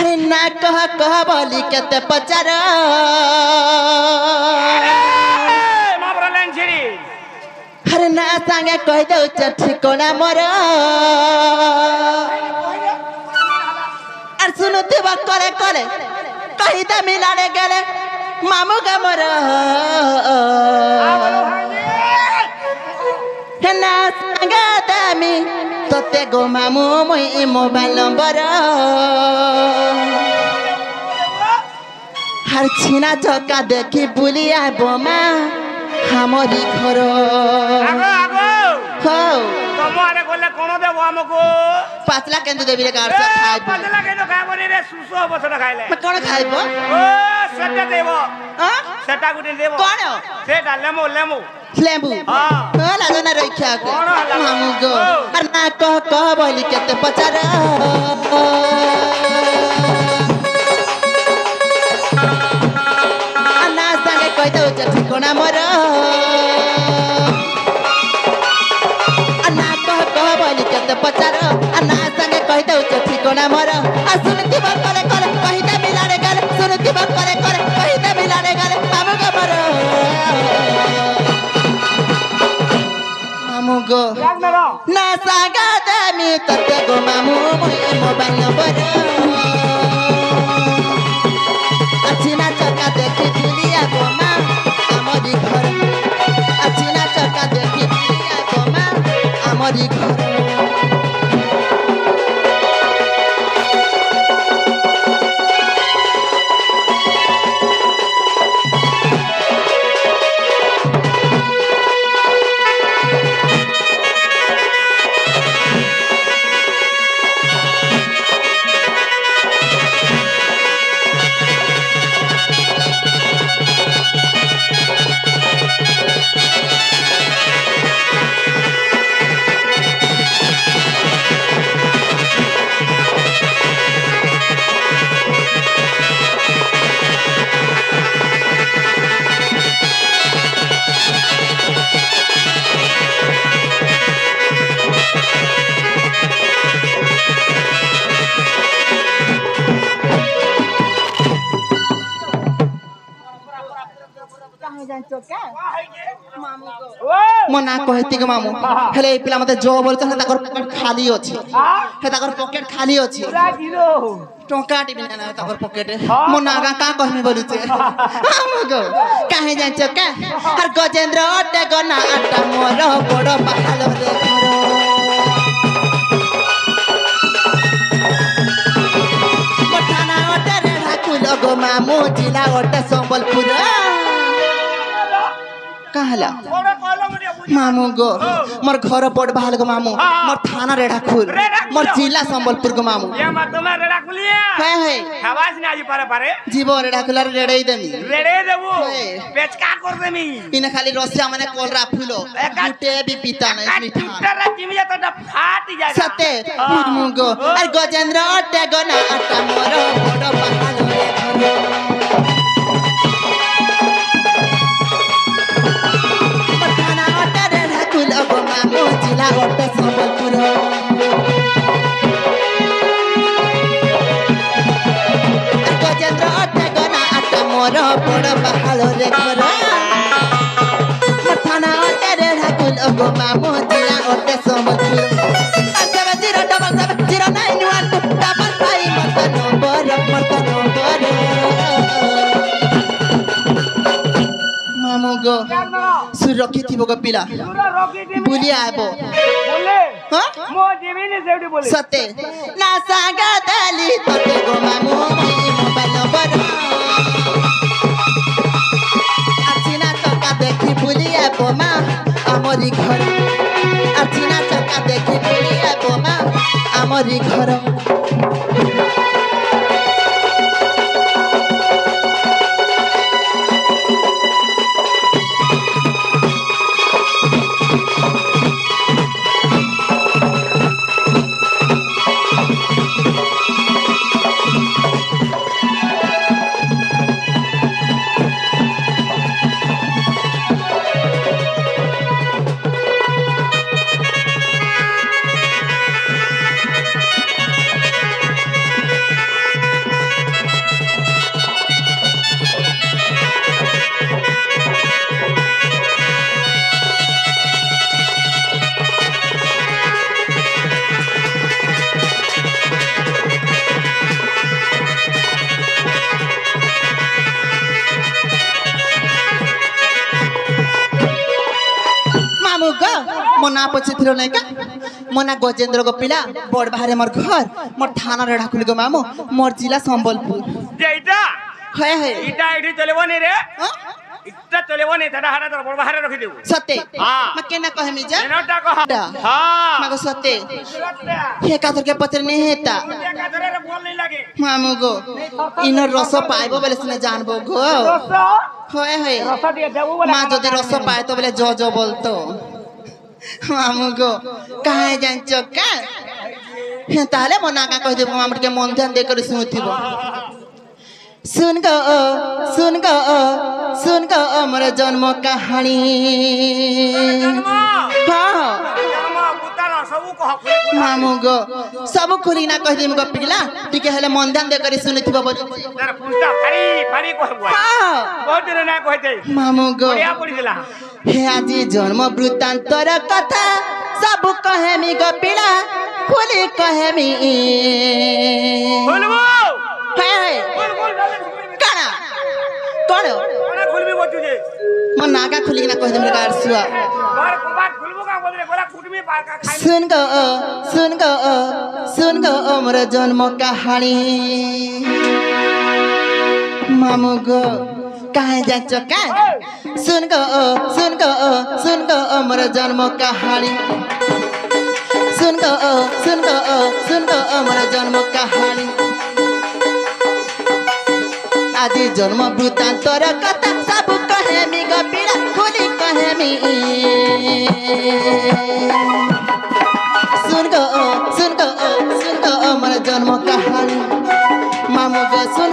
अरे ना कह बोली केते पचार अरे ना सांगे कह दे ठिकाना मोर और सुनुते बात करे करे कहीं तो मिलाने गले मामू का मोर ना सांगे दामी तोते गो मामू मोई मोबाइल नंबर हर छीना चौका देखी बुलिया बोमा हमारी घर तुम्हारे गोले कोनो देबो हमको पातला केंदु देबी रे गार से खाइ पातला केंदु खाइबो रे सुसो बस न खाइले मैं कोन खाइबो ओ सेटा देबो हां सेटा गुटे देबो कोन सेटा लेमो लेमो हां लाजो ना रखिया के मामू गो अर ना कह बोली केते पचार अन्ना संगे कह दे ठिकाना मोर पचार अन्ना संगे कह दे ठिकाना मोर आ सुनती बात करे करे कहि दे मिलाने गले सुनती बात करे करे कहि दे मिलाने गले मामू गो मोर मामू गो ना सागा दामी तते गो मामू मोबाइल नंबर अच्छी ना चका देखी दुनिया गो मां हमारी घर अच्छी ना चका देखी दुनिया गो मां हमारी घर मना कहती के मामू हेले पिला मते जो बोलछ हे ताकर पॉकेट खाली अछि हे ताकर पॉकेट खाली अछि टोका टिबि ना ताकर पॉकेट मना का कहमी बोलुचे मामू गो काहे जाय चोका हर गजेंद्र अटे गना आटा मोर बड़ पहाल रे घर मठाना अटे रे ठाकुर गो मामू जिला अटे संबलपुर कहला मामू गो मोर घर पड़ बहाल गो मामू मोर थाना रेढ़ाखुर मोर जिला संबलपुर गो मामू ये मत तुम्हारे रेढ़ाखुलिया है खवास ना जी पारे पारे जीवो रेढ़ाखुलार रेड़े देमी रेड़े देबो पेचका कर देमी इने खाली रस्सिया माने कोलरा फुलो गुटे भी पीता नहीं मीठा टूटरा जिमी जा तो फाट जाएगा सते मामू गो अर गजेंद्र अटे गो ना आटा मोर बड़ बहाल रे घर मामू जिला अटे संबलपुर गजेंद्र अटे गना आटा मोर बड़ बहाल रे घर थाना अटे रे ठाकुर गो मामू जिला अटे संबलपुर 7070991 मामू गो सुरक्षित थी बोगा पिला बुलिया आबो बोले हां मो जेमिनी सेउडी बोले सते ना सागा दाली तते गो मामू मोबाइल नंबर आछिना चका देखी बुलिया बोमा हमरी घर आछिना चका देखी बुलिया बोमा हमरी घर ना पछिथिलो नै का मो ना गजेंद्र गो पिला बड़ बाहरे मोर घर मोर थाना रे ढाकुली गो मामू मोर जिला संबलपुर जेइटा है इटा इठी चलेबो नै रे इटा चलेबो नै तडा हारा तो बड़ बाहरे रखि देबो सत्य हां म केना कहमी जा एनोटा कह हां मगो सत्य हे कातर के पत्र नहीं हेता ये का धरे रे बोल नहीं लागे मामू गो इनो रस पाइबो बेले सुने जानबो गो रस है रस दिए देबो बोले मां जदि रस पाए तो बेले जो बोलतो मामू गो काहे जानचो का हे ताले मना का कह देबो हमर के मन ध्यान दे कर सुनथिबो सुन गो हमर जन्म कहानी हां मामू गो सब खुली ना कह देम गो पिला टिके हेले मन ध्यान दे कर सुनथिबो बोल तार पुष्टा फाड़ी कहबो हां बहुत दिन ना कहते मामू गो बढ़िया पड़ी दिला हे आजी जन्म वृत्तांतर कथा सब कहेमी गो पिला खुली कहेमी बोलबो है बोल काना कोन कोना खुलबी बचू जे म नागा खुली ना कह देम रे गारसुआ बार बात खुलबो का बोल रे गोला कुटमी पार का खाई सुन गो हमर जन्म कहानी मामू गो काहे जाचो का सुन गो हमर जन्म कहानी सुन गो हमर जन्म कहानी आजी जन्म वृत्तांतर कथा सब कहेमी गो पीड़ा खुली कहेमी सुन गो हमर जन्म कहानी मामू गो सुन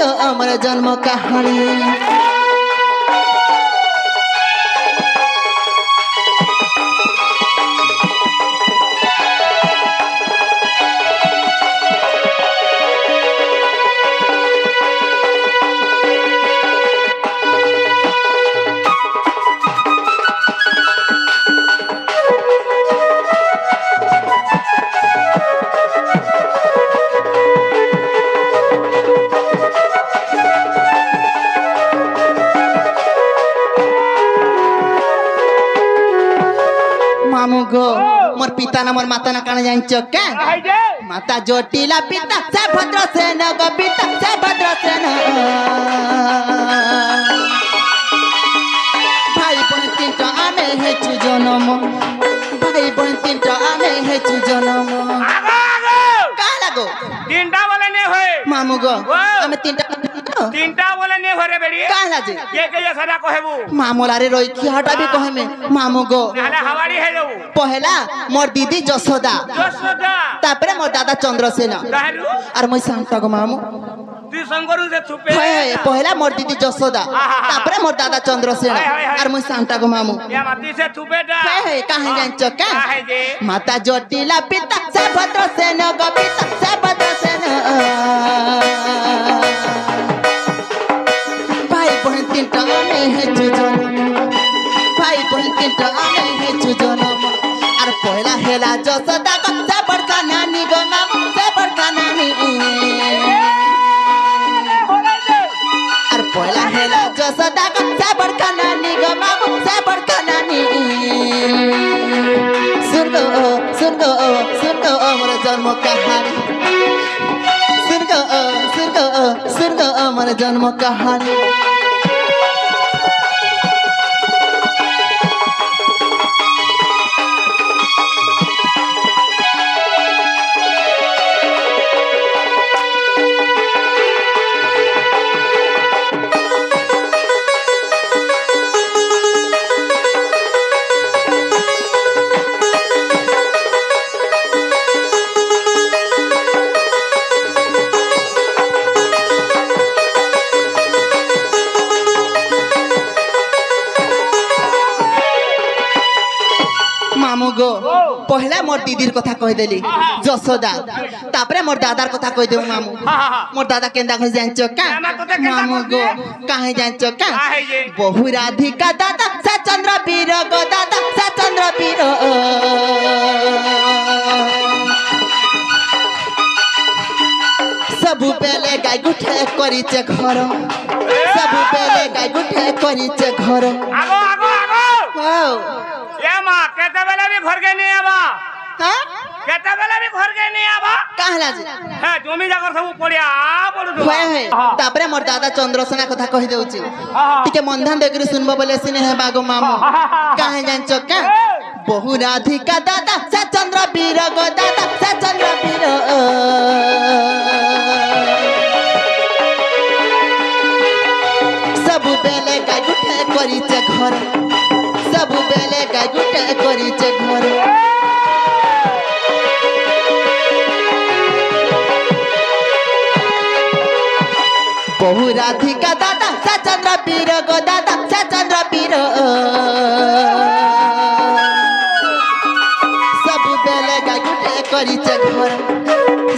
गो हमर जन्म कहानी मामू गो मोर पिता ना मोर माता ना काना जानचो का हाय जे माता जोटिला पिता से भद्रसेन गो पिता से भद्रसेन भाई बहन तीनटा आमे हेचु जन्म भाई बहन तीनटा आमे हेचु जन्म आगो का लागो तीनटा वाला ने होय मामू गो आमे तीनटा वाला ने होरे बेड़ी का लाजे के ये सदा कहबू मामूला रे रोई की हटा भी कहे में मामू गो नाले हवाड़ी है जो पहला मोर दीदी जसोदा तापरे मोर दादा चंद्रसेन गाहरू और मैं सांता गो मामू तू संगरू से छुपे है पहला मोर दीदी जसोदा तापरे मोर दादा चंद्रसेन और मैं सांता गो मामू या माती से छुपेटा है काहे जानचो का काहे जे माता जोटिला पिता से भद्रसेन गो पिता से भद्रसेन भाई बहन तीनटा आमे हेचु जन्म भाई बहन तीनटा आमे हेचु जन्म और पहला हेला जसोदा गो से बड़का नानी गो मामू से बड़का नानी और पहला हेला जसोदा गो से बड़का नानी गो मामू से बड़का नानी सुन गो हमर जन्म कहानी सुन गो हमर जन्म कहानी मामू गो पहला मोर दीदीर कथा कह देली जसोदा तापरे मोर दादार कथा कह देऊ मामू मोर दादा केंदा कह जानचो का मामू गो काहे जानचो का बहु राधिका दादा से चंद्र पीर गो दादा से चंद्र पीर सबु बेले गाय गुठे करिचे घर सबु बेले गाय गुठे करिचे घर आगो आगो आगो हां ए मां केते बेले भी घर के नहीं आबा हां केते बेले भी घर के नहीं आबा कहला जे हे जमी जाकर सब पड़िया पड़ु होय होय तापरे मोर दादा चंद्रसेना कथा कहि देउची टिके मनधान देखरि सुनबो बोले सिने हे बागो मामू काहे जानचो का बहु राधिका दादा से चंद्र वीर गो दादा से चंद्र वीर सब बेले गाय गुटे करिचे घर सब बेले गाय गुटे करिचे घर बहु राधिका दादा से चंद्र वीर गो दादा से चंद्र वीर सब बेले गाय गुटे करिचे घर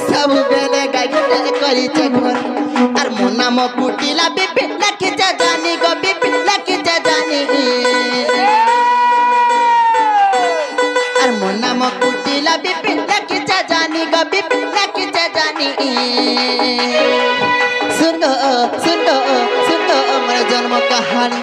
सब बेले गाय गुटे करिचे घर आर मो नाम कुटिला बिपि लखिचे जानी गो बिपि लखिचे जानी आर मो नाम कुटिला बिपि लखिचे जानी गो बिपि लखिचे जानी सुनो सुनो सुनो मोर जन्म कहानी